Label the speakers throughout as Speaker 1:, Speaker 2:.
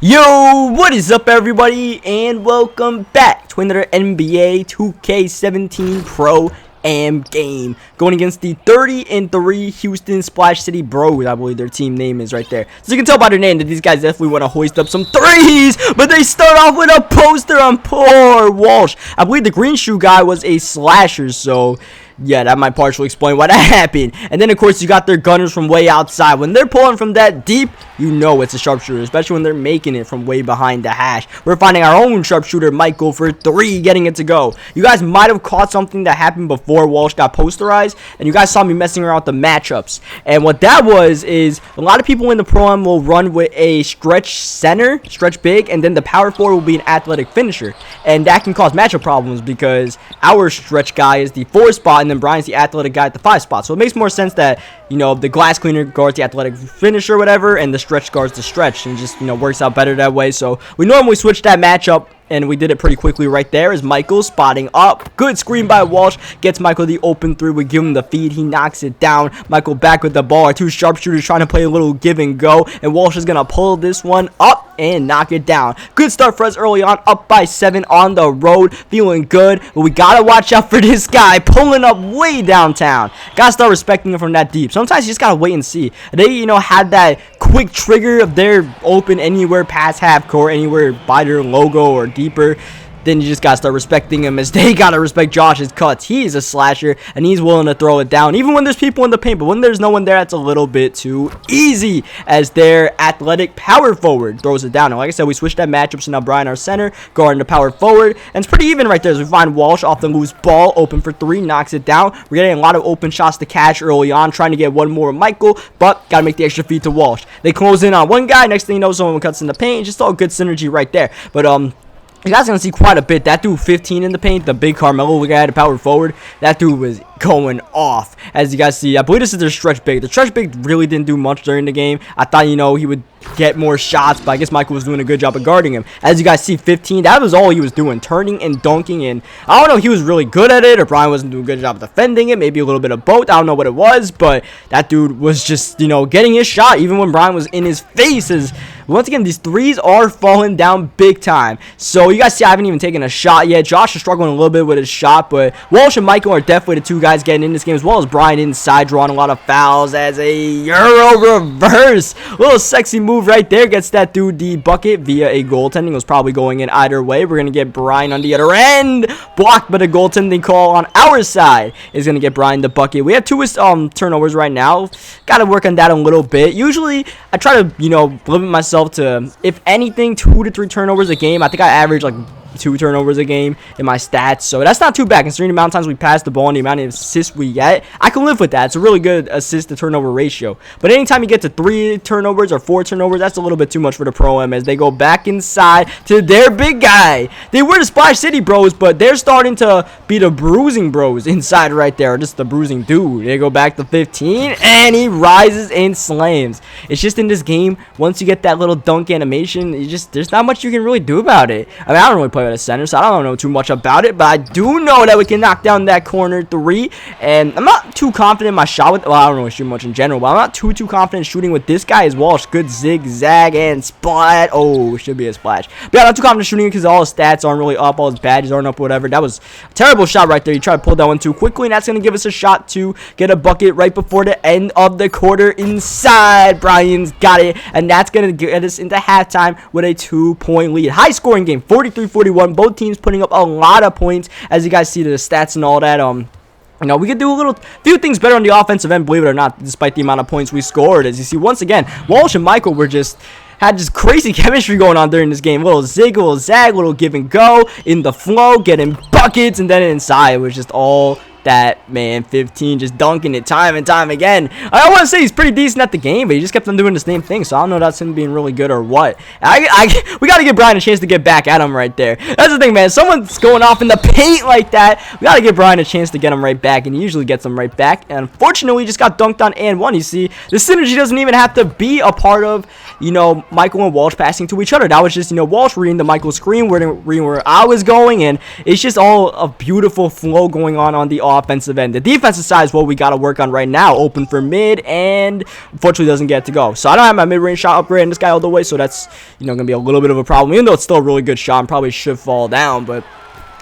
Speaker 1: Yo, what is up everybody, and welcome back to another NBA 2K17 Pro Am game. Going against the 30-3 Houston Splash City Bros, I believe their team name is right there. So you can tell by their name that these guys definitely want to hoist up some threes, but they start off with a poster on poor Walsh. I believe the green shoe guy was a slasher, so yeah, that might partially explain why that happened. And then, of course, you got their gunners from way outside. When they're pulling from that deep, you know it's a sharpshooter, especially when they're making it from way behind the hash. We're finding our own sharpshooter, Michael, for 3, getting it to go. You guys might have caught something that happened before Walsh got posterized, and you guys saw me messing around with the matchups. And what that was is a lot of people in the Pro Am will run with a stretch center, stretch big, and then the power forward will be an athletic finisher. And that can cause matchup problems because our stretch guy is the 4 spot, and then Brian's the athletic guy at the 5 spot. So it makes more sense that, you know, the glass cleaner guards the athletic finisher or whatever, and the stretch guards the stretch, and just, you know, works out better that way. So we normally switch that matchup, and we did it pretty quickly right there as Michael spotting up. Good screen by Walsh. Gets Michael the open 3. We give him the feed. He knocks it down. Michael back with the ball. Our 2 sharpshooters trying to play a little give and go. And Walsh is going to pull this one up and knock it down. Good start for us early on. Up by 7 on the road. Feeling good. But we got to watch out for this guy pulling up way downtown. Got to start respecting him from that deep. Sometimes you just got to wait and see. They, you know, had that quick trigger of their open anywhere past half court, anywhere by their logo or deeper. Then you just gotta start respecting him, as they gotta respect Josh's cuts. He's a slasher and he's willing to throw it down even when there's people in the paint, but when there's no one there, that's a little bit too easy, as their athletic power forward throws it down. And like I said, we switched that matchup, so now Brian, our center, guarding the power forward, and it's pretty even right there as we find Walsh off the loose ball, open for 3, knocks it down. We're getting a lot of open shots to catch early on, trying to get one more with Michael, but gotta make the extra feed to Walsh. They close in on one guy, next thing you know, someone cuts in the paint. Just all good synergy right there. But you guys are going to see quite a bit. That dude 15 in the paint, the big Carmelo guy, the power forward, that dude was going off. As you guys see, I believe this is their stretch big. The stretch big really didn't do much during the game. I thought, you know, he would get more shots, but I guess Michael was doing a good job of guarding him. As you guys see, 15, that was all he was doing, turning and dunking. And I don't know if he was really good at it or Brian wasn't doing a good job of defending it, maybe a little bit of both. I don't know what it was, but that dude was just, you know, getting his shot even when Brian was in his face. As once again, these threes are falling down big time. So you guys see, I haven't even taken a shot yet. Josh is struggling a little bit with his shot, but Walsh and Michael are definitely the 2 guys getting in this game, as well as Brian inside, drawing a lot of fouls as a Euro reverse. Little sexy move right there. Gets that dude the bucket via a goaltending. It was probably going in either way. We're going to get Brian on the other end. Blocked, but a goaltending call on our side is going to get Brian the bucket. We have 2 turnovers right now. Got to work on that a little bit. Usually, I try to, you know, limit myself to, if anything, 2 to 3 turnovers a game. I think I average like 2 turnovers a game in my stats, so that's not too bad considering the amount of times we pass the ball and the amount of assists we get. I can live with that. It's a really good assist to turnover ratio, but anytime you get to 3 turnovers or 4 turnovers, that's a little bit too much for the Pro Am, as they go back inside to their big guy. They were the Splash City Bros, but they're starting to be the Bruising Bros inside right there, just the bruising dude. They go back to 15 and he rises and slams. It's just in this game, once you get that little dunk animation, there's not much you can really do about it. I mean, I don't really play at a center, so I don't know too much about it, but I do know that we can knock down that corner 3, and I'm not too confident in my shot with, well, I don't really shoot much in general, but I'm not too confident shooting with this guy as Walsh. Good zigzag and splat. Oh, should be a splash. But yeah, I'm not too confident shooting because all his stats aren't really up, all his badges aren't up, whatever. That was a terrible shot right there. You try to pull that one too quickly, and that's going to give us a shot to get a bucket right before the end of the quarter inside. Brian's got it, and that's going to get us into halftime with a 2-point lead. High scoring game, 43-41. Both teams putting up a lot of points, as you guys see the stats and all that. You know, we could do a few things better on the offensive end, believe it or not, despite the amount of points we scored. As you see, once again, Walsh and Michael were had just crazy chemistry going on during this game. Little zig, little zag, little give and go in the flow, getting buckets, and then inside it was just all that, man. 15 just dunking it time and time again. I don't want to say he's pretty decent at the game, but he just kept on doing the same thing, so I don't know if that's him being really good or what. We got to give Brian a chance to get back at him right there. That's the thing, man. Someone's going off in the paint like that, we got to give Brian a chance to get him right back, and he usually gets him right back. And unfortunately, he just got dunked on and one. You see, the synergy doesn't even have to be a part of, you know, Michael and Walsh passing to each other. That was just, you know, Walsh reading the Michael screen, reading where I was going, and it's just all a beautiful flow going on the offense offensive end. The defensive side is what we got to work on right now. Open for mid, and unfortunately doesn't get to go. So I don't have my mid-range shot upgrade on this guy all the way, so that's, you know, going to be a little bit of a problem. Even though it's still a really good shot and probably should fall down, but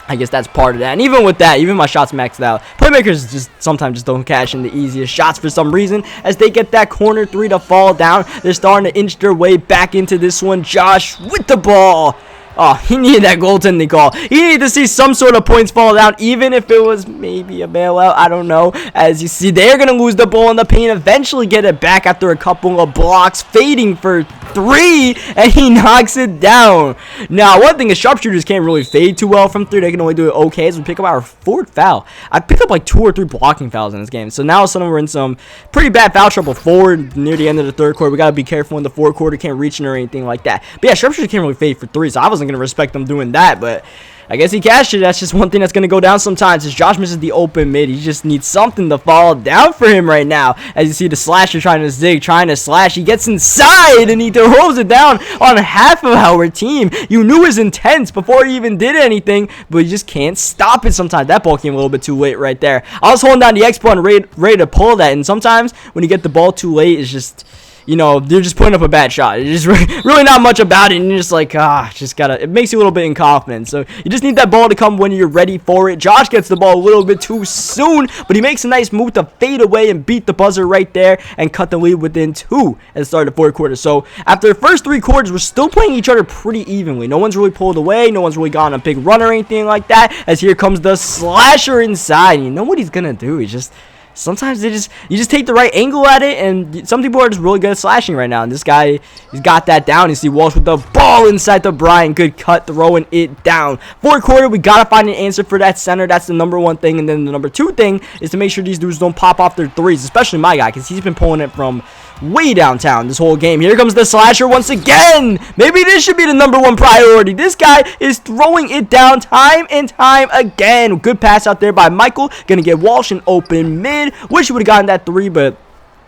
Speaker 1: I guess that's part of that. And even with that, even my shots maxed out, playmakers just sometimes just don't cash in the easiest shots for some reason. As they get that corner three to fall down, they're starting to inch their way back into this one. Josh with the ball. Oh, he needed that goaltending call. He needed to see some sort of points fall down, even if it was maybe a bailout. I don't know. As you see, they're going to lose the ball in the paint, eventually get it back after a couple of blocks, fading for 3, and he knocks it down. Now, one thing is sharpshooters can't really fade too well from 3. They can only do it okay as we pick up our 4th foul. I picked up like 2 or 3 blocking fouls in this game. So now all of a sudden we're in some pretty bad foul trouble forward near the end of the 3rd quarter. We got to be careful in the 4th quarter. Can't reach in or anything like that. But yeah, sharpshooters can't really fade for 3, so I wasn't going to respect them doing that, but I guess he cashed it. That's just one thing that's going to go down sometimes. As Josh misses the open mid, he just needs something to fall down for him right now. As you see the slasher trying to zig, trying to slash. He gets inside and he throws it down on half of our team. You knew it was intense before he even did anything, but you just can't stop it sometimes. That ball came a little bit too late right there. I was holding down the X button ready to pull that, and sometimes when you get the ball too late, it's just, you know, they're just putting up a bad shot. It's just really not much about it, and you're just like, just gotta, it makes you a little bit inconfident. So you just need that ball to come when you're ready for it. Josh gets the ball a little bit too soon, but he makes a nice move to fade away and beat the buzzer right there and cut the lead within 2 at the start of the 4th quarter. So after the first 3 quarters, we're still playing each other pretty evenly. No one's really pulled away. No one's really gone on a big run or anything like that. As here comes the slasher inside. You know what he's gonna do? He's just, sometimes you just take the right angle at it, and some people are just really good at slashing right now. And this guy, he's got that down. You see Walsh with the ball inside the Bryant. Good cut, throwing it down. 4th quarter, we got to find an answer for that center. That's the number 1 thing. And then the number 2 thing is to make sure these dudes don't pop off their threes, especially my guy, because he's been pulling it from way downtown this whole game. Here comes the slasher once again. Maybe this should be the number 1 priority. This guy is throwing it down time and time again. Good pass out there by Michael. Gonna get Walsh an open mid. Wish he would have gotten that 3, but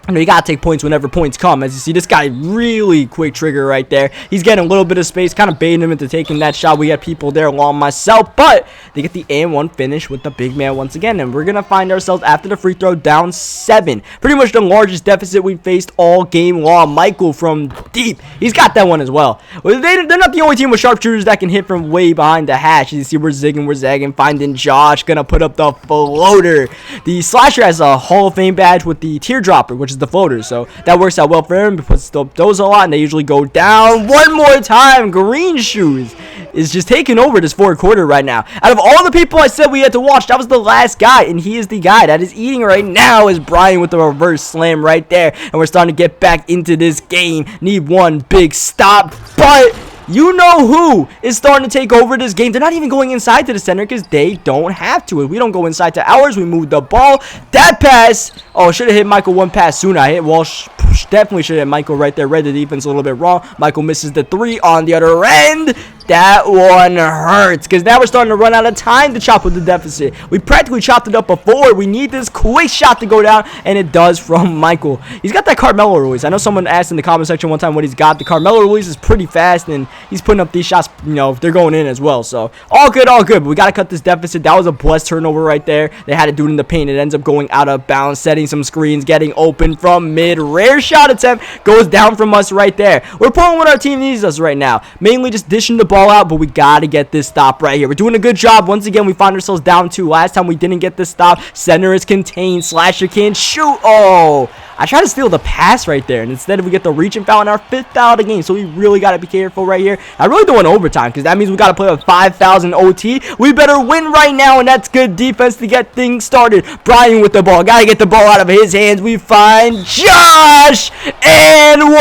Speaker 1: you know, you gotta take points whenever points come. As you see, this guy really quick trigger right there. He's getting a little bit of space, kind of baiting him into taking that shot. We got people there along myself, but they get the and 1 finish with the big man once again. And we're gonna find ourselves after the free throw down 7. Pretty much the largest deficit we faced all game long. Michael from deep, he's got that one as well. They're not the only team with sharpshooters that can hit from way behind the hash. You see, we're zigging, we're zagging, finding Josh, gonna put up the floater. The slasher has a Hall of Fame badge with the teardropper, which is the floaters, so that works out well for him. He puts those a lot, and they usually go down. One more time, Green Shoes is just taking over this 4th quarter right now. Out of all the people I said we had to watch, that was the last guy, and he is the guy that is eating right now. Is Brian with the reverse slam right there, and we're starting to get back into this game. Need one big stop, but you know who is starting to take over this game. They're not even going inside to the center because they don't have to. If we don't go inside to ours, we move the ball. That pass, oh, should have hit Michael 1 pass sooner. I hit Walsh. Definitely should have hit Michael right there. Read the defense a little bit wrong. Michael misses the 3 on the other end. That one hurts because now we're starting to run out of time to chop with the deficit. We practically chopped it up before. We need this quick shot to go down, and it does from Michael. He's got that Carmelo release. I know someone asked in the comment section one time what he's got. The Carmelo release is pretty fast, and he's putting up these shots, you know, they're going in as well. So all good, all good. But we got to cut this deficit. That was a blessed turnover right there. They had to do it in the paint. It ends up going out of bounds, setting some screens, getting open from mid. Rare shot attempt goes down from us right there. We're pulling what our team needs us right now. Mainly just dishing the ball out, but we got to get this stop right here. We're doing a good job. Once again, we find ourselves down 2. Last time we didn't get this stop. Center is contained. Slasher can't shoot. Oh, I tried to steal the pass right there, and instead we get the reach and foul in our 5th foul of the game. So we really got to be careful right here. I really don't want overtime because that means we got to play with 5,000 OT. We better win right now, and that's good defense to get things started. Brian with the ball. Got to get the ball out of his hands. We find Josh and 1.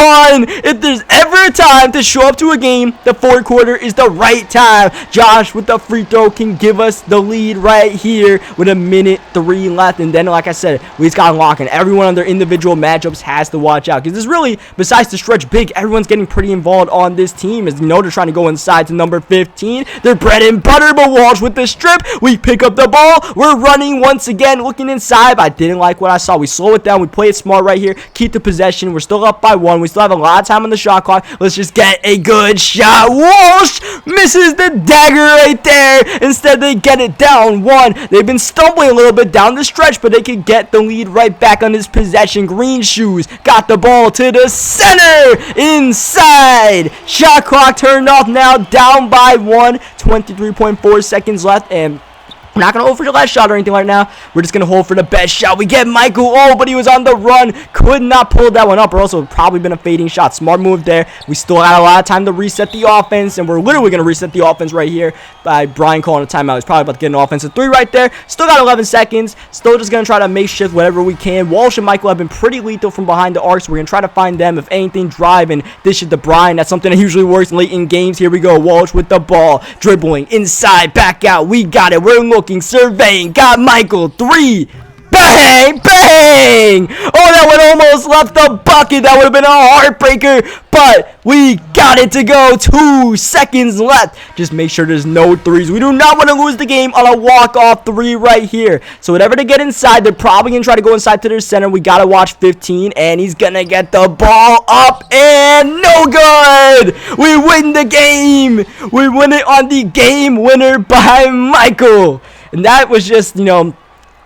Speaker 1: If there's ever a time to show up to a game, the 4th quarter is the right time. Josh with the free throw can give us the lead right here with 1:03 left. And then, like I said, we just got to lock in everyone on their individual individual matchups has to watch out, because this really, besides the stretch big, everyone's getting pretty involved on this team. As you know, they're trying to go inside to number 15. They're bread and butter, but Walsh with the strip. We pick up the ball. We're running once again, looking inside, but I didn't like what I saw. We slow it down. We play it smart right here. Keep the possession. We're still up by 1. We still have a lot of time on the shot clock. Let's just get a good shot. Walsh misses the dagger right there. Instead, they get it down 1. They've been stumbling a little bit down the stretch, but they can get the lead right back on this possession. Green shoes got the ball to the center. Inside. Shot clock turned off now. Down by 1. 23.4 seconds left, and we're not going to hold for the last shot or anything right now. We're just going to hold for the best shot. We get Michael. Oh, but he was on the run. Could not pull that one up, or else it would probably been a fading shot. Smart move there. We still had a lot of time to reset the offense, and we're literally going to reset the offense right here by Brian calling a timeout. He's probably about to get an offensive 3 right there. Still got 11 seconds. Still just going to try to makeshift whatever we can. Walsh and Michael have been pretty lethal from behind the arc, so we're going to try to find them. If anything, drive and dish it to Brian. That's something that usually works late in games. Here we go. Walsh with the ball. Dribbling inside. Back out. We got it. We're looking. Surveying. Got Michael. 3. Bang! Bang! Oh, that one almost left the bucket. That would have been a heartbreaker, but we got it to go. 2 seconds left. Just make sure there's no threes. We do not want to lose the game on a walk-off 3 right here. So whatever they get inside, they're probably going to try to go inside to their center. We got to watch 15, and he's going to get the ball up, and no good! We win the game! We win it on the game winner by Michael. And that was just, you know,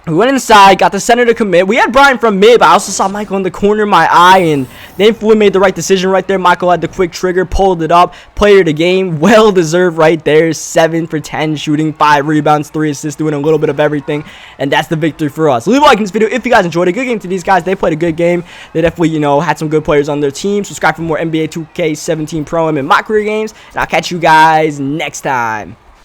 Speaker 1: we went inside, got the center to commit. We had Brian from mid, but I also saw Michael in the corner of my eye, and thankfully made the right decision right there. Michael had the quick trigger, pulled it up. Player of the game, well deserved right there. 7 for 10 shooting, 5 rebounds, 3 assists, doing a little bit of everything, and that's the victory for us. Leave a like in this video if you guys enjoyed a good game to these guys. They played a good game. They definitely, you know, had some good players on their team. Subscribe for more NBA 2K17 Pro and my career games, and I'll catch you guys next time.